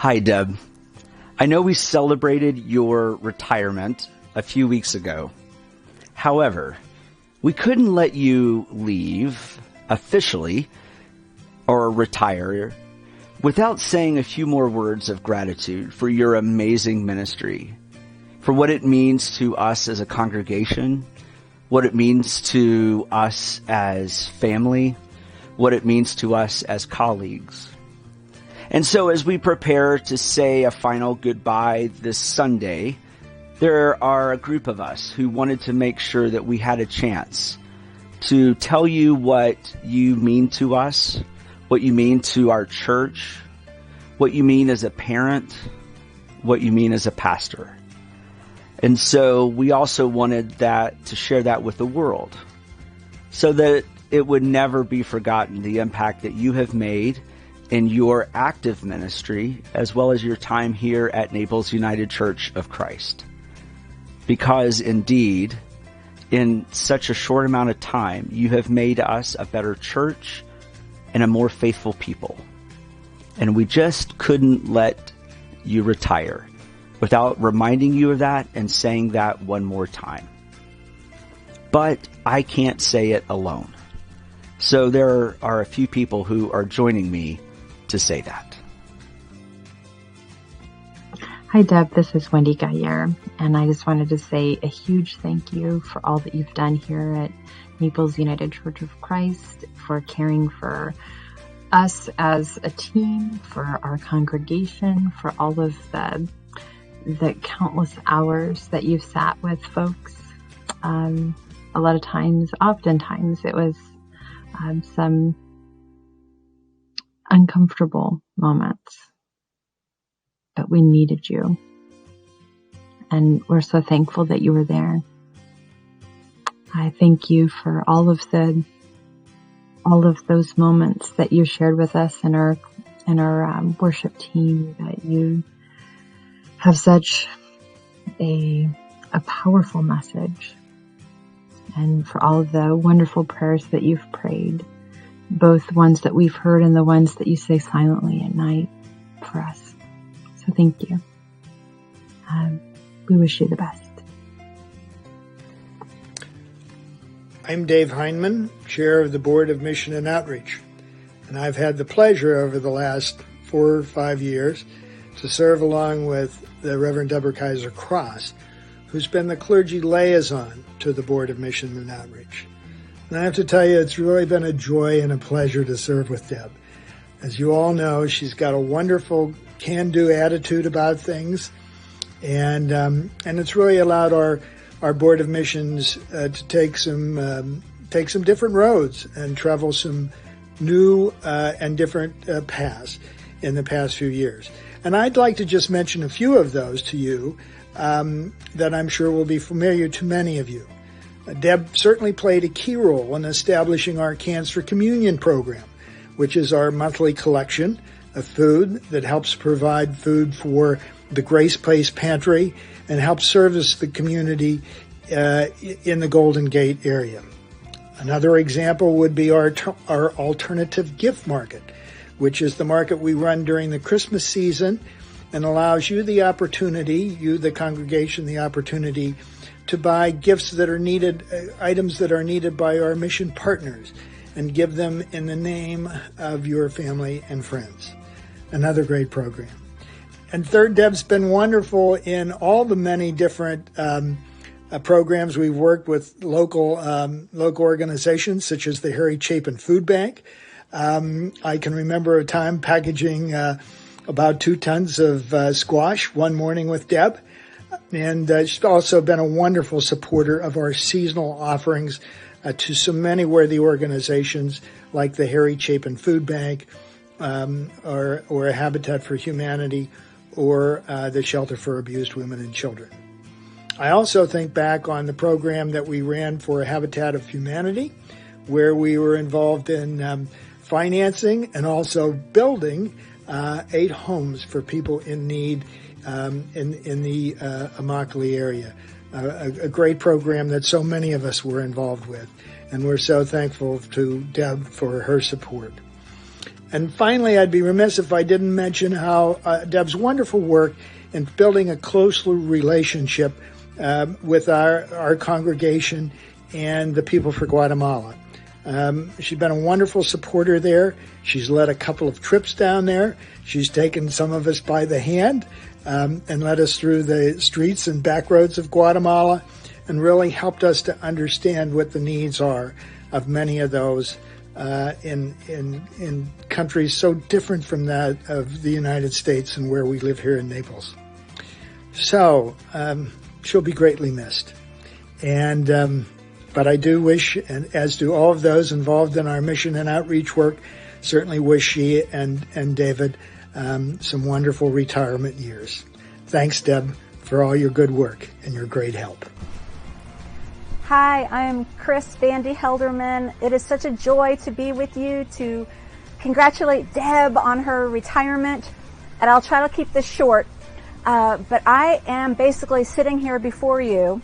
Hi, Deb. I know we celebrated your retirement a few weeks ago. However, we couldn't let you leave officially or retire without saying a few more words of gratitude for your amazing ministry, for what it means to us as a congregation, what it means to us as family, what it means to us as colleagues. And so as we prepare to say a final goodbye this Sunday, there are a group of us who wanted to make sure that we had a chance to tell you what you mean to us, what you mean to our church, what you mean as a parent, what you mean as a pastor. And so we also wanted that to share that with the world so that it would never be forgotten, the impact that you have made in your active ministry, as well as your time here at Naples United Church of Christ. Because indeed, in such a short amount of time, you have made us a better church and a more faithful people. And we just couldn't let you retire without reminding you of that and saying that one more time. But I can't say it alone. So there are a few people who are joining me to say that. Hi, Deb. This is Wendy Gayer, and I just wanted to say a huge thank you for all that you've done here at Naples United Church of Christ, for caring for us as a team, for our congregation, for all of the countless hours that you've sat with folks. A lot of times, oftentimes, it was some uncomfortable moments, but we needed you, and we're so thankful that you were there. I thank you for all of those moments that you shared with us and our worship team, that you have such a powerful message, and for all of the wonderful prayers that you've prayed, both ones that we've heard and the ones that you say silently at night for us. So thank you. We wish you the best. I'm Dave Heineman, Chair of the Board of Mission and Outreach, and I've had the pleasure over the last 4 or 5 years to serve along with the Reverend Deborah Kaiser Cross, who's been the clergy liaison to the Board of Mission and Outreach. And I have to tell you, it's really been a joy and a pleasure to serve with Deb. As you all know, she's got a wonderful can-do attitude about things, and it's really allowed our Board of Missions to take some different roads and travel some new and different paths in the past few years. And I'd like to just mention a few of those to you that I'm sure will be familiar to many of you. Deb certainly played a key role in establishing our Cans for Communion program, which is our monthly collection of food that helps provide food for the Grace Place Pantry and helps service the community in the Golden Gate area. Another example would be our alternative gift market, which is the market we run during the Christmas season and allows you, the congregation, the opportunity to buy gifts that are needed, items that are needed by our mission partners, and give them in the name of your family and friends. Another great program. And third, Deb's been wonderful in all the many different programs. We've worked with local organizations such as the Harry Chapin Food Bank. I can remember a time packaging about 2 tons of squash one morning with Deb. And she's also been a wonderful supporter of our seasonal offerings to so many worthy organizations like the Harry Chapin Food Bank or Habitat for Humanity or the Shelter for Abused Women and Children. I also think back on the program that we ran for Habitat of Humanity, where we were involved in financing and also building 8 homes for people in need in the Immokalee area. A great program that so many of us were involved with, and we're so thankful to Deb for her support. And finally, I'd be remiss if I didn't mention how Deb's wonderful work in building a close relationship with our congregation and the people for Guatemala. She's been a wonderful supporter there. She's led a couple of trips down there. She's taken some of us by the hand and led us through the streets and back roads of Guatemala and really helped us to understand what the needs are of many of those in countries so different from that of the United States and where we live here in Naples. So she'll be greatly missed. But I do wish, and as do all of those involved in our mission and outreach work, certainly wish she and David some wonderful retirement years. Thanks, Deb, for all your good work and your great help. Hi, I'm Chris Vandy Helderman. It is such a joy to be with you to congratulate Deb on her retirement, and I'll try to keep this short. But I am basically sitting here before you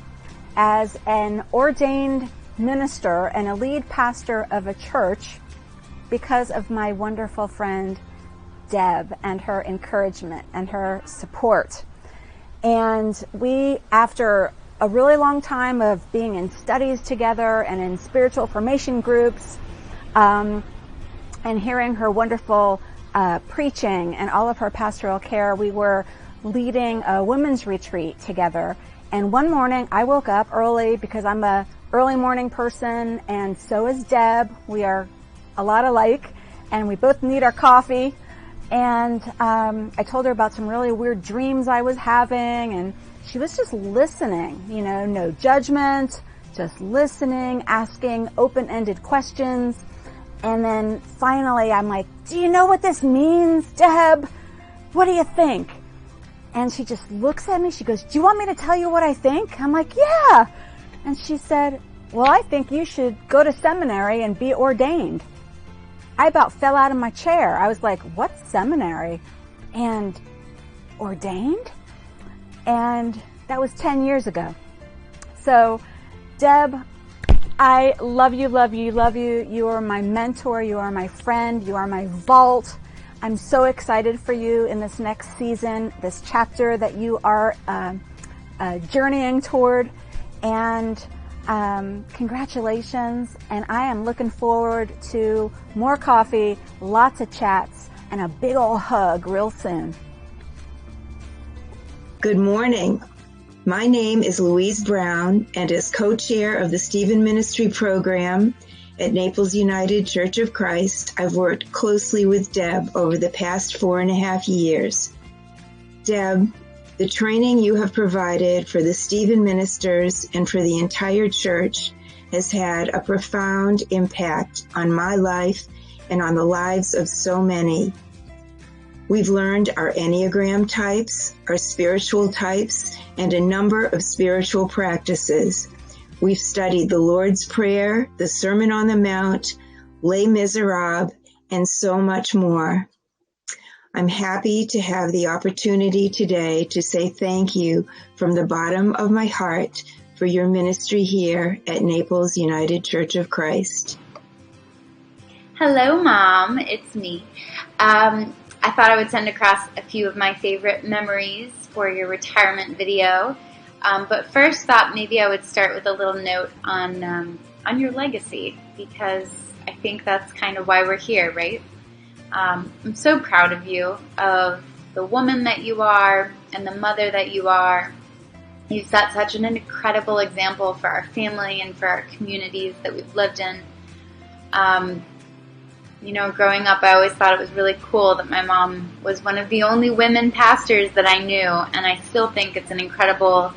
as an ordained minister and a lead pastor of a church because of my wonderful friend Deb and her encouragement and her support. And we, after a really long time of being in studies together and in spiritual formation groups, and hearing her wonderful preaching and all of her pastoral care, we were leading a women's retreat together. And one morning I woke up early because I'm a early morning person, and so is Deb. We are a lot alike, and we both need our coffee. And I told her about some really weird dreams I was having, and she was just listening, no judgment, just listening, asking open-ended questions. And then finally I'm like, do you know what this means, Deb? What do you think? And she just looks at me. She goes, do you want me to tell you what I think? I'm like, yeah. And she said, well, I think you should go to seminary and be ordained. I about fell out of my chair. I was like, what seminary? And ordained? And that was 10 years ago. So, Deb, I love you, love you, love you. You are my mentor. You are my friend. You are my vault. I'm so excited for you in this next season, this chapter that you are journeying toward. And congratulations. And I am looking forward to more coffee, lots of chats, and a big old hug real soon. Good morning. My name is Louise Brown, and as co-chair of the Stephen Ministry Program at Naples United Church of Christ, I've worked closely with Deb over the past 4.5 years. Deb, the training you have provided for the Stephen ministers and for the entire church has had a profound impact on my life and on the lives of so many. We've learned our Enneagram types, our spiritual types, and a number of spiritual practices. We've studied the Lord's Prayer, the Sermon on the Mount, Les Miserables, and so much more. I'm happy to have the opportunity today to say thank you from the bottom of my heart for your ministry here at Naples United Church of Christ. Hello, Mom. It's me. I thought I would send across a few of my favorite memories for your retirement video. But first thought maybe I would start with a little note on your legacy, because I think that's kind of why we're here, right? I'm so proud of you, of the woman that you are and the mother that you are. You've set such an incredible example for our family and for our communities that we've lived in. Growing up, I always thought it was really cool that my mom was one of the only women pastors that I knew, and I still think it's an incredible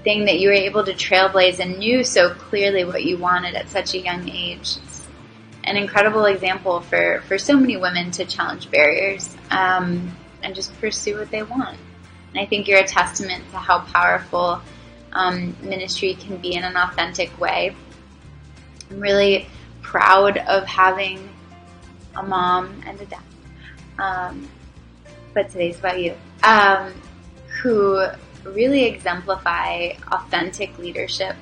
thing that you were able to trailblaze and knew so clearly what you wanted at such a young age. It's an incredible example for so many women to challenge barriers and just pursue what they want. And I think you're a testament to how powerful ministry can be in an authentic way. I'm really proud of having a mom and a dad, but today's about you, who really exemplify authentic leadership.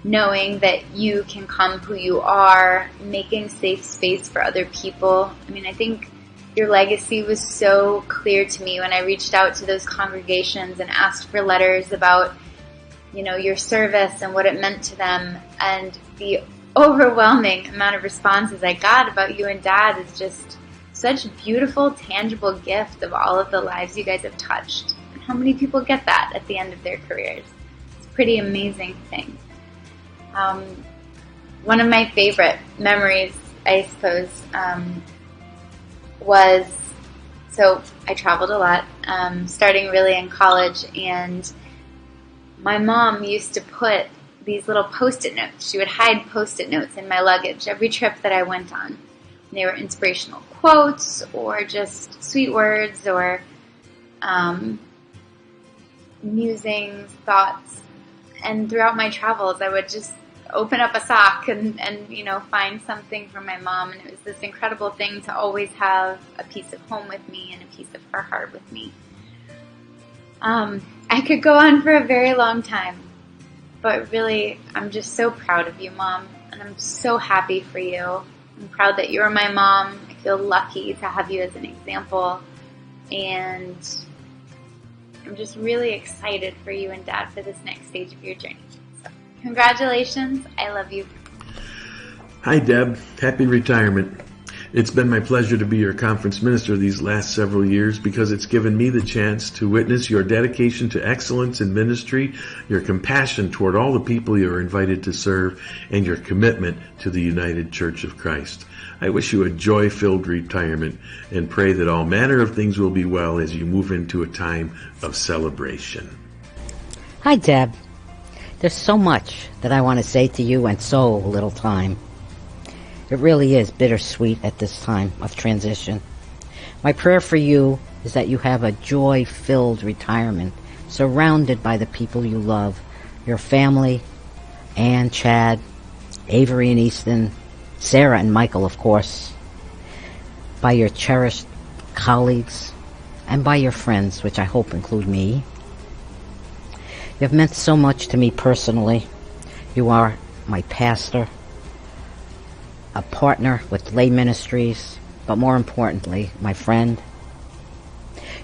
knowing that you can come who you are, making safe space for other people. I mean, I think your legacy was so clear to me when I reached out to those congregations and asked for letters about, you know, your service and what it meant to them. And the overwhelming amount of responses I got about you and Dad is just such beautiful, tangible gift of all of the lives you guys have touched. And how many people get that at the end of their careers? It's a pretty amazing thing. One of my favorite memories, I suppose, was, so I traveled a lot, starting really in college, and my mom used to put these little Post-it notes. She would hide Post-it notes in my luggage every trip that I went on. They were inspirational quotes or just sweet words or musings, thoughts. And throughout my travels, I would just open up a sock and you know, find something from my mom. And it was this incredible thing to always have a piece of home with me and a piece of her heart with me. I could go on for a very long time, but really, I'm just so proud of you, Mom, and I'm so happy for you. I'm proud that you're my mom. I feel lucky to have you as an example, and I'm just really excited for you and Dad for this next stage of your journey. So, congratulations. I love you. Hi, Deb. Happy retirement. It's been my pleasure to be your conference minister these last several years because it's given me the chance to witness your dedication to excellence in ministry, your compassion toward all the people you are invited to serve, and your commitment to the United Church of Christ. I wish you a joy-filled retirement and pray that all manner of things will be well as you move into a time of celebration. Hi, Deb. There's so much that I want to say to you and so little time. It really is bittersweet at this time of transition. My prayer for you is that you have a joy-filled retirement, surrounded by the people you love, your family, Ann, Chad, Avery and Easton, Sarah and Michael, of course, by your cherished colleagues, and by your friends, which I hope include me. You have meant so much to me personally. You are my pastor, a partner with lay ministries, but more importantly, my friend.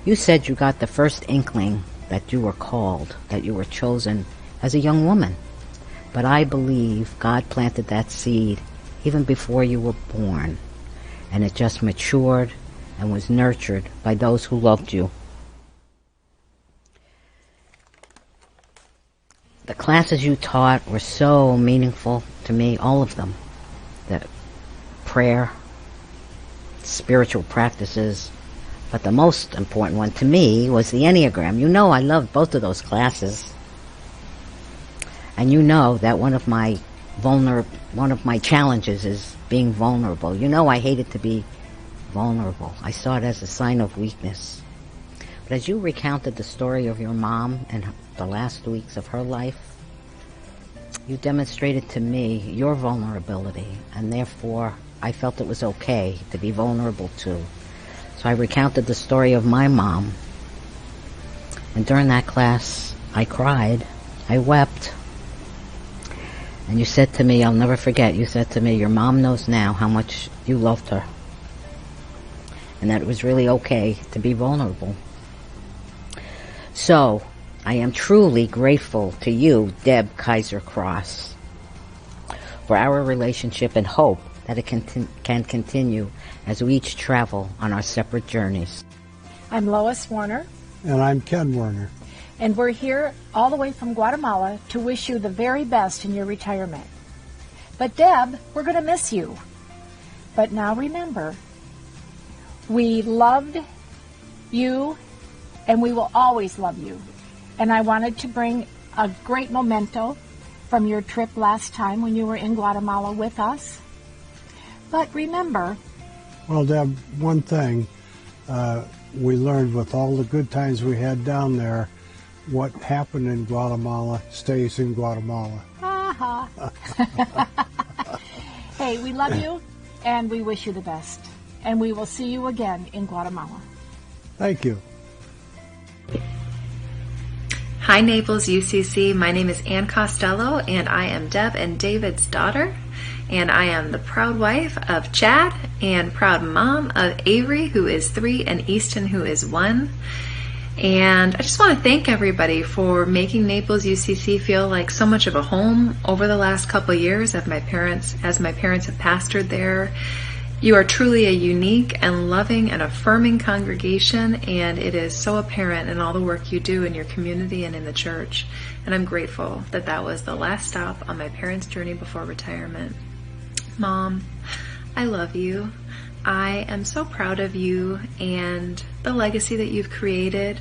You said you got the first inkling that you were called, that you were chosen as a young woman. But I believe God planted that seed even before you were born, and it just matured and was nurtured by those who loved you. The classes you taught were so meaningful to me, all of them. The prayer, spiritual practices, but the most important one to me was the Enneagram. You know I loved both of those classes. And you know that one of my challenges is being vulnerable. You know I hated to be vulnerable. I saw it as a sign of weakness. But as you recounted the story of your mom and the last weeks of her life, you demonstrated to me your vulnerability, and therefore I felt it was okay to be vulnerable too. So I recounted the story of my mom, and during that class I cried, I wept. And you said to me, I'll never forget, you said to me, your mom knows now how much you loved her, and that it was really okay to be vulnerable. So I am truly grateful to you, Deb Kaiser Cross, for our relationship and hope that it can continue as we each travel on our separate journeys. I'm Lois Warner. And I'm Ken Warner. And we're here all the way from Guatemala to wish you the very best in your retirement. But Deb, we're going to miss you. But now remember, we loved you and we will always love you. And I wanted to bring a great memento from your trip last time when you were in Guatemala with us. But remember... Well, Deb, one thing we learned with all the good times we had down there, what happened in Guatemala stays in Guatemala. Hey, we love you, and we wish you the best. And we will see you again in Guatemala. Thank you. Hi, Naples UCC. My name is Ann Costello, and I am Deb and David's daughter. And I am the proud wife of Chad and proud mom of Avery, who is 3, and Easton, who is 1. And I just want to thank everybody for making Naples UCC feel like so much of a home over the last couple of years as my parents have pastored there. You are truly a unique and loving and affirming congregation, and it is so apparent in all the work you do in your community and in the church. And I'm grateful that that was the last stop on my parents' journey before retirement. Mom, I love you. I am so proud of you and the legacy that you've created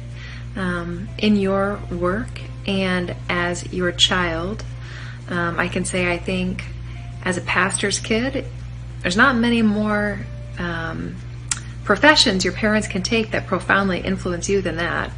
in your work and as your child. I can say I think as a pastor's kid, there's not many more professions your parents can take that profoundly influence you than that.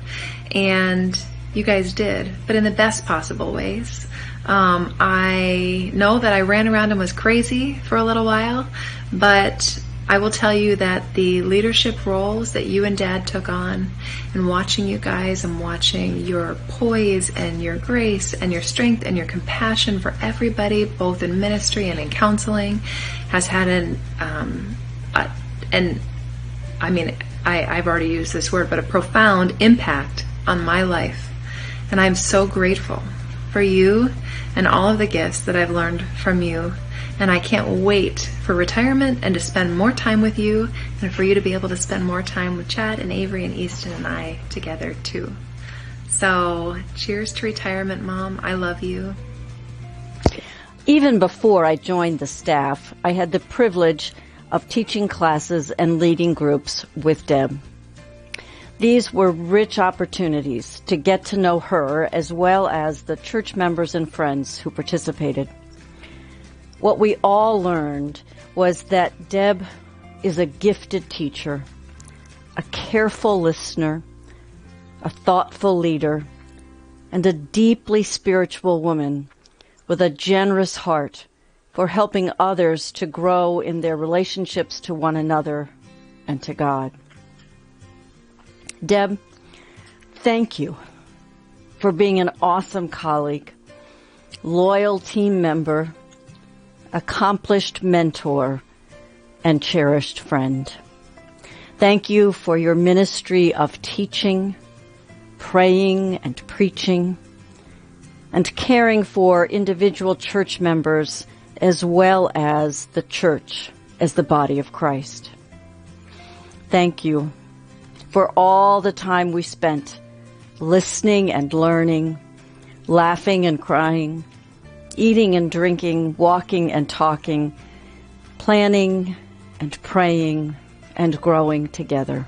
And you guys did, but in the best possible ways. I know that I ran around and was crazy for a little while, but I will tell you that the leadership roles that you and Dad took on, and watching you guys and watching your poise and your grace and your strength and your compassion for everybody, both in ministry and in counseling, has had I've already used this word, but a profound impact on my life. And I'm so grateful for you and all of the gifts that I've learned from you. And I can't wait for retirement and to spend more time with you, and for you to be able to spend more time with Chad and Avery and Easton and I together too. So cheers to retirement, Mom. I love you. Even before I joined the staff, I had the privilege of teaching classes and leading groups with Deb. These were rich opportunities to get to know her as well as the church members and friends who participated. What we all learned was that Deb is a gifted teacher, a careful listener, a thoughtful leader, and a deeply spiritual woman with a generous heart for helping others to grow in their relationships to one another and to God. Deb, thank you for being an awesome colleague, loyal team member, accomplished mentor, and cherished friend. Thank you for your ministry of teaching, praying, and preaching, and caring for individual church members as well as the church as the body of Christ. Thank you for all the time we spent listening and learning, laughing and crying, eating and drinking, walking and talking, planning and praying and growing together.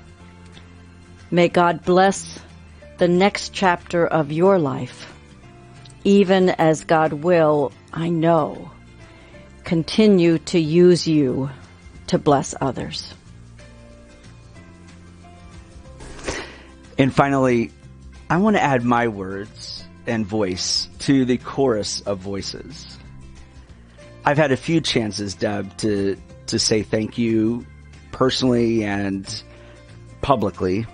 May God bless the next chapter of your life, even as God will, I know, continue to use you to bless others. And finally, I want to add my words and voice to the chorus of voices. I've had a few chances, Deb, to say thank you personally and publicly,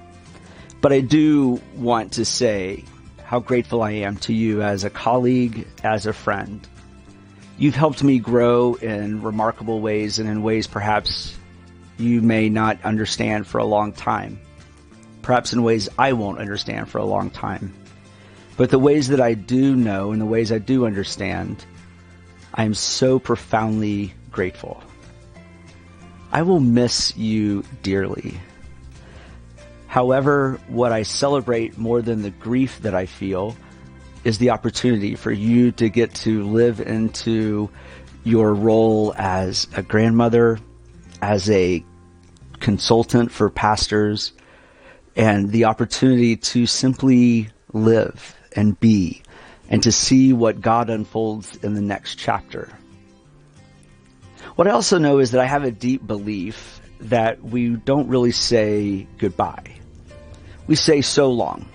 but I do want to say how grateful I am to you as a colleague, as a friend. You've helped me grow in remarkable ways, and in ways perhaps you may not understand for a long time. Perhaps in ways I won't understand for a long time. But the ways that I do know and the ways I do understand, I am so profoundly grateful. I will miss you dearly. However, what I celebrate more than the grief that I feel is the opportunity for you to get to live into your role as a grandmother, as a consultant for pastors, and the opportunity to simply live and be, and to see what God unfolds in the next chapter. What I also know is that I have a deep belief that we don't really say goodbye. We say so long.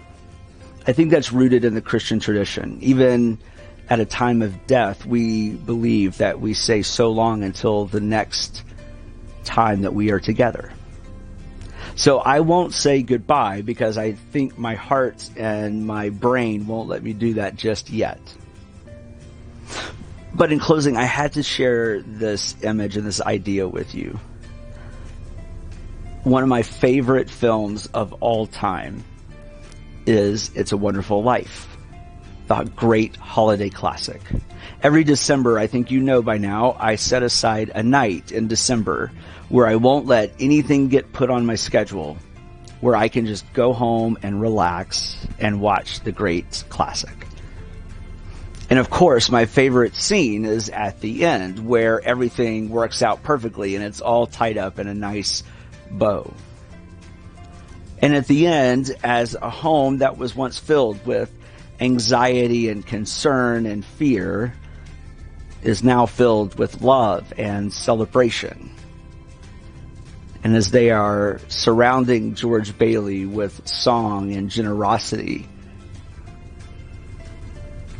I think that's rooted in the Christian tradition. Even at a time of death, we believe that we say so long until the next time that we are together. So I won't say goodbye because I think my heart and my brain won't let me do that just yet. But in closing, I had to share this image and this idea with you. One of my favorite films of all time is It's a Wonderful Life, the great holiday classic. Every December, I think you know by now, I set aside a night in December where I won't let anything get put on my schedule, where I can just go home and relax and watch the great classic. And of course, my favorite scene is at the end, where everything works out perfectly and it's all tied up in a nice bow. And at the end, as a home that was once filled with anxiety and concern and fear is now filled with love and celebration. And as they are surrounding George Bailey with song and generosity,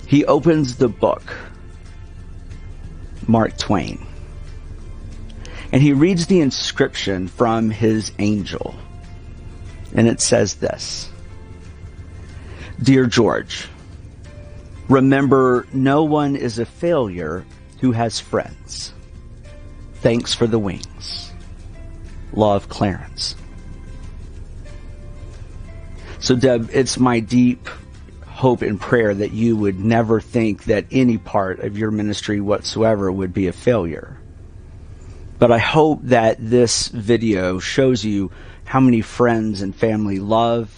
he opens the book, Mark Twain, and he reads the inscription from his angel. And it says this: "Dear George, remember, no one is a failure who has friends. Thanks for the wings. Love, Clarence." So Deb, it's my deep hope and prayer that you would never think that any part of your ministry whatsoever would be a failure. But I hope that this video shows you how many friends and family love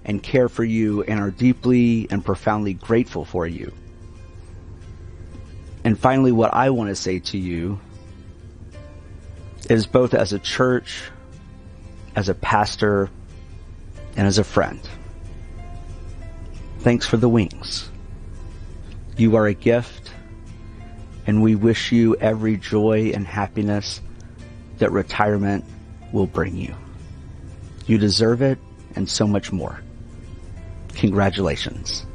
and care for you and are deeply and profoundly grateful for you. And finally, what I want to say to you is, both as a church, as a pastor, and as a friend, thanks for the wings. You are a gift, and we wish you every joy and happiness that retirement will bring you. You deserve it, and so much more. Congratulations.